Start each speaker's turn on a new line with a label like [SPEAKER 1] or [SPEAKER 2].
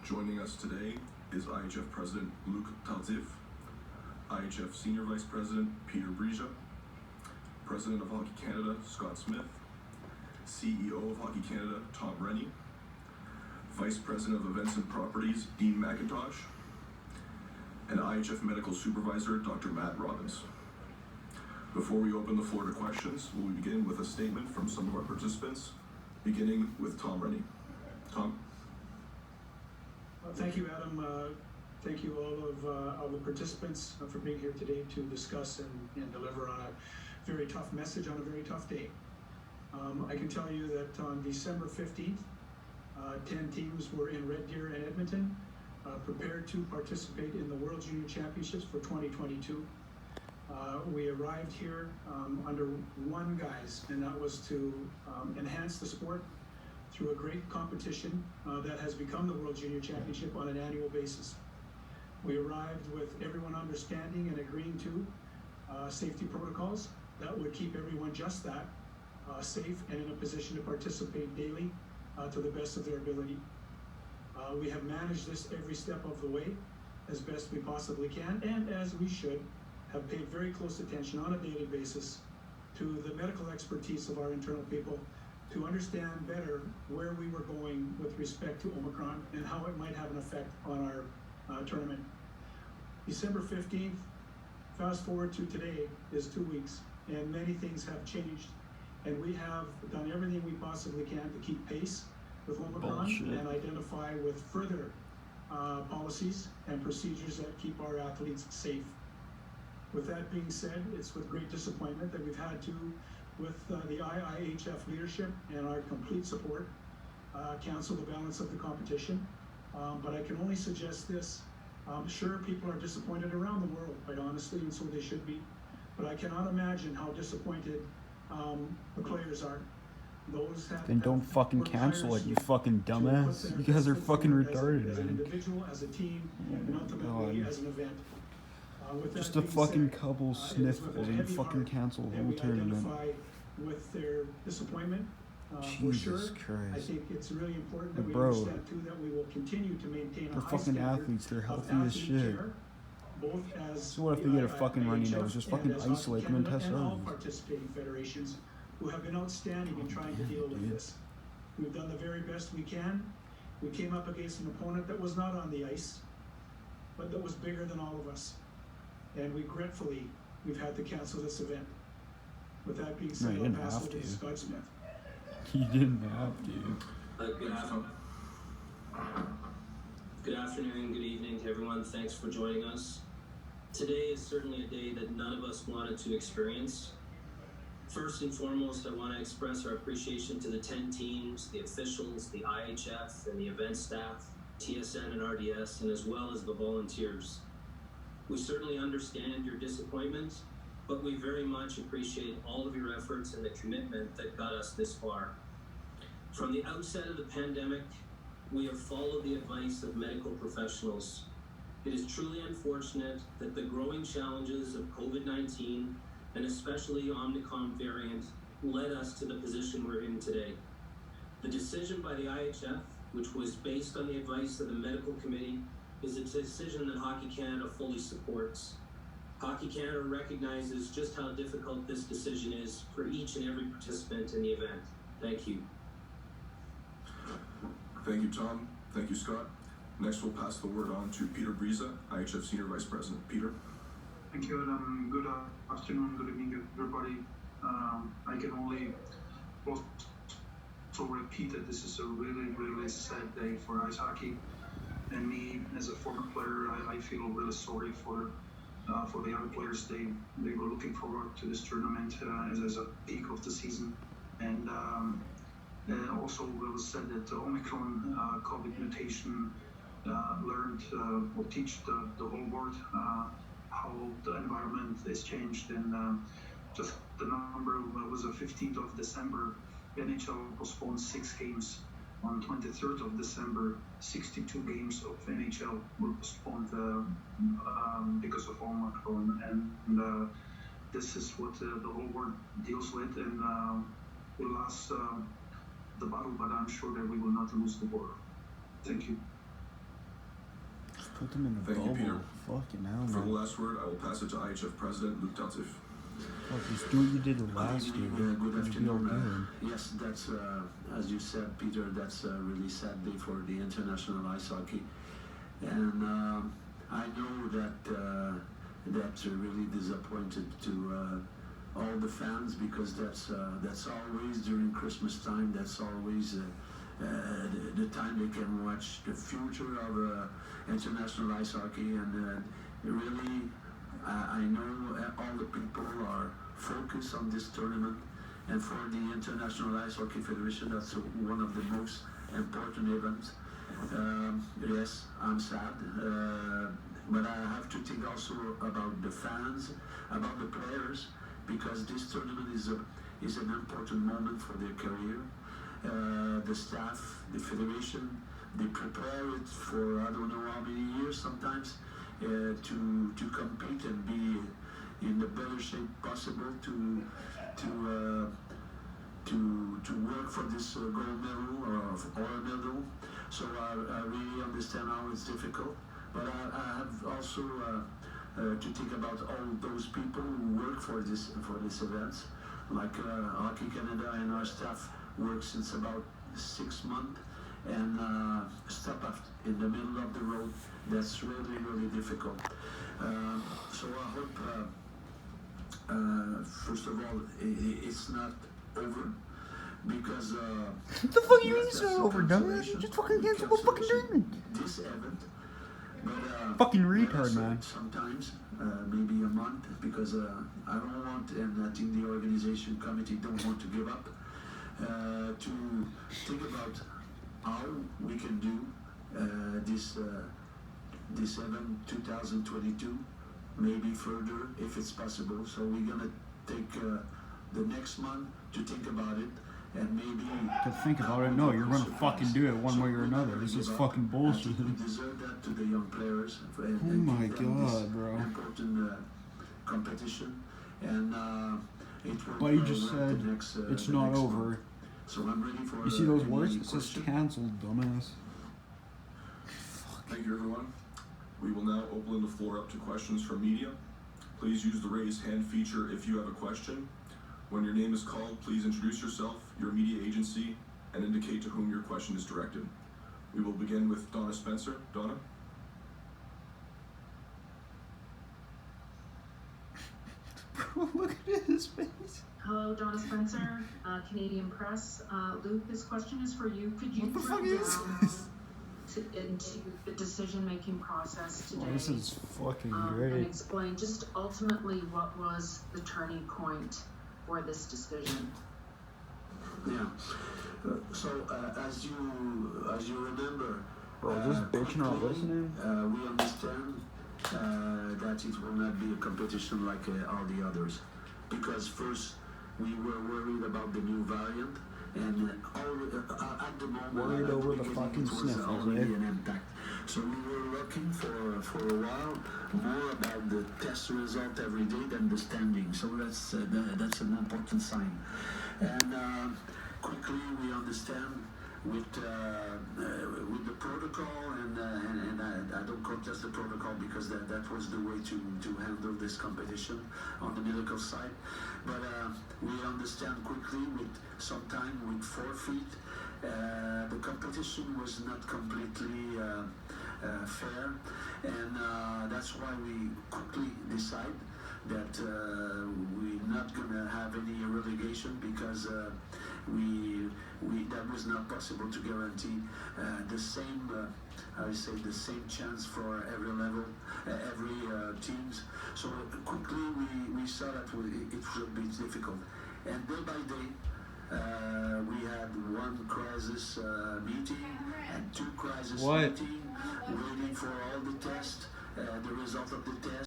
[SPEAKER 1] Joining us today is IHF President Luc Tardif, IHF Senior Vice President Peter Brija, President of Hockey Canada Scott Smith, CEO of Hockey Canada Tom Rennie, Vice President of Events and Properties Dean McIntosh, and IHF Medical Supervisor Dr. Matt Robbins. Before we open the floor to questions, we'll begin with a statement from some of our participants, beginning with Tom Rennie. Tom?
[SPEAKER 2] Thank you, Adam. Thank you all of the participants for being here today to discuss and deliver on a very tough message on a very tough day. I can tell you that on December 15th, 10 teams were in Red Deer and Edmonton, prepared to participate in the World Junior Championships for 2022. We arrived here under one guise, and that was to enhance the sport through a great competition that has become the World Junior Championship on an annual basis. We arrived with everyone understanding and agreeing to safety protocols that would keep everyone just that, safe and in a position to participate daily to the best of their ability. We have managed this every step of the way as best we possibly can, and as we should, have paid very close attention on a daily basis to the medical expertise of our internal people to understand better where we were going with respect to Omicron and how it might have an effect on our tournament. December 15th, fast forward to today, is 2 weeks, and many things have changed, and we have done everything we possibly can to keep pace with Omicron and identify with further policies and procedures that keep our athletes safe. With that being said, it's with great disappointment that we've had to, with the IIHF leadership and our complete support, cancel the balance of the competition. But I can only suggest this. Sure, people are disappointed around the world, quite honestly, and so they should be. But I cannot imagine how disappointed the players are.
[SPEAKER 3] Then don't fucking cancel it, you fucking dumbass. You guys are fucking retarded,
[SPEAKER 2] as an
[SPEAKER 3] man.
[SPEAKER 2] individual, as a team, and ultimately as an event.
[SPEAKER 3] Just a fucking couple sniffles and fucking cancel the whole tournament.
[SPEAKER 2] With their disappointment,
[SPEAKER 3] Jesus Christ.
[SPEAKER 2] I think it's really important that we understand too that we will continue to maintain a high
[SPEAKER 3] fucking
[SPEAKER 2] standard
[SPEAKER 3] athletes, they're healthy
[SPEAKER 2] of
[SPEAKER 3] as shit.
[SPEAKER 2] care, both as
[SPEAKER 3] So what if they get a fucking runny nose? Just fucking isolate them and test
[SPEAKER 2] and all
[SPEAKER 3] others.
[SPEAKER 2] participating federations who have been outstanding in trying to deal with this. We've done the very best we can. We came up against an opponent that was not on the ice, but that was bigger than all of us. And regretfully, we've had to cancel this event. With that being said, I'll pass it to Scott Smith.
[SPEAKER 3] You didn't have to.
[SPEAKER 4] Good afternoon, good evening to everyone. Thanks for joining us. Today is certainly a day that none of us wanted to experience. First and foremost, I want to express our appreciation to the 10 teams, the officials, the IHF, and the event staff, TSN and RDS, and as well as the volunteers. We certainly understand your disappointment, but we very much appreciate all of your efforts and the commitment that got us this far. From the outset of the pandemic, we have followed the advice of medical professionals. It is truly unfortunate that the growing challenges of COVID-19, and especially Omicron variant, led us to the position we're in today. The decision by the IHF, which was based on the advice of the medical committee, is a decision that Hockey Canada fully supports. Hockey Canada recognizes just how difficult this decision is for each and every participant in the event. Thank you.
[SPEAKER 1] Thank you, Tom. Thank you, Scott. Next, we'll pass the word on to Peter Brija, IHF Senior Vice President. Peter.
[SPEAKER 5] Thank you, Adam. Good afternoon, good evening, everybody. I can only also repeat that this is a really, really sad day for ice hockey. And me, as a former player, I feel really sorry for the other players. They were looking forward to this tournament as a peak of the season. And also it was said that the Omicron COVID mutation learned or teach the whole world how the environment is changed. And just the number was the 15th of December, NHL postponed 6 games. On 23rd of December, 62 games of NHL were postponed because of Omicron, and this is what the whole world deals with, and we lost the battle, but I'm sure that we will not lose the war. Thank you.
[SPEAKER 3] Put them in the
[SPEAKER 1] Thank you, Peter.
[SPEAKER 3] bubble. Fucking hell,
[SPEAKER 1] For the
[SPEAKER 3] man.
[SPEAKER 1] last word, I will pass it to IHF President Luc Taltif.
[SPEAKER 3] Fuck, just do what you did last year.
[SPEAKER 6] Good
[SPEAKER 3] It'll be all
[SPEAKER 6] afternoon.
[SPEAKER 3] good.
[SPEAKER 6] Yes, that's as you said, Peter. That's a really sad day for the international ice hockey, and I know that that's really disappointed to all the fans because that's always during Christmas time. That's always the time they can watch the future of international ice hockey, and really. I know all the people are focused on this tournament, and for the International Ice Hockey Federation, that's one of the most important events. Yes, I'm sad, but I have to think also about the fans, about the players, because this tournament is an important moment for their career. The staff, the federation, they prepare it for I don't know how many years sometimes. To compete and be in the better shape possible to work for this gold medal or a medal. So I really understand how it's difficult, but I have also to think about all those people who work for this event, like Hockey Canada and our staff work since about 6 months. And stop in the middle of the road, that's really, really difficult. So I hope, first of all, it's not over, because...
[SPEAKER 3] What the fuck are you mean it's not over, dumbass? You just fucking cancel the fucking tournament.
[SPEAKER 6] This event, but...
[SPEAKER 3] Fucking retard, man.
[SPEAKER 6] Sometimes, maybe a month, because I don't want, and I think the organization committee don't want to give up, to think about how we can do this event 2022, maybe further if it's possible. So we're gonna take the next month to think about it, and maybe
[SPEAKER 3] To think about it? No, you're gonna fucking do it one way or another. This is fucking bullshit.
[SPEAKER 6] We deserve that to the young players.
[SPEAKER 3] Oh my god, bro.
[SPEAKER 6] Important competition, and it will.
[SPEAKER 3] But you just
[SPEAKER 6] work
[SPEAKER 3] said
[SPEAKER 6] the next,
[SPEAKER 3] it's
[SPEAKER 6] the
[SPEAKER 3] not
[SPEAKER 6] next
[SPEAKER 3] over.
[SPEAKER 6] month. So I'm ready for.
[SPEAKER 3] You see those
[SPEAKER 6] any
[SPEAKER 3] words? It says
[SPEAKER 6] question.
[SPEAKER 3] cancelled, dumbass.
[SPEAKER 1] Thank you, everyone. We will now open the floor up to questions from media. Please use the raise hand feature if you have a question. When your name is called, please introduce yourself, your media agency, and indicate to whom your question is directed. We will begin with Donna Spencer. Donna?
[SPEAKER 3] Bro, look at his face.
[SPEAKER 7] Hello, Donna Spencer, Canadian Press. Luke, this question is for you. Could you
[SPEAKER 3] What the fuck
[SPEAKER 7] drill
[SPEAKER 3] is
[SPEAKER 7] down
[SPEAKER 3] this?
[SPEAKER 7] into the decision-making process today?
[SPEAKER 3] Oh, this is fucking
[SPEAKER 7] and
[SPEAKER 3] great.
[SPEAKER 7] explain just ultimately what was the turning point for this decision.
[SPEAKER 6] Yeah. So as you remember,
[SPEAKER 3] Bro, this bitch not listening?
[SPEAKER 6] we understand that it will not be a competition like all the others, because first we were worried about the new variant, and at the moment
[SPEAKER 3] Worried
[SPEAKER 6] at the
[SPEAKER 3] over the
[SPEAKER 6] beginning,
[SPEAKER 3] fucking
[SPEAKER 6] it was
[SPEAKER 3] sniffles,
[SPEAKER 6] already
[SPEAKER 3] eh?
[SPEAKER 6] an impact. So we were looking for a while more about the test result every day than the standing. So that's an important sign. And quickly we understand with the protocol, and I don't contest the protocol because that was the way to handle this competition on the medical side. But we understand quickly with some time with 4 feet, the competition was not completely fair, and that's why we quickly decide that we're not gonna have any relegation, because that was not possible to guarantee the same the same chance for every level, every teams. So quickly we saw that it would be difficult, and day by day we had 1 crisis meeting and 2 crisis
[SPEAKER 3] What?
[SPEAKER 6] meeting, waiting for all the tests, the result of the test.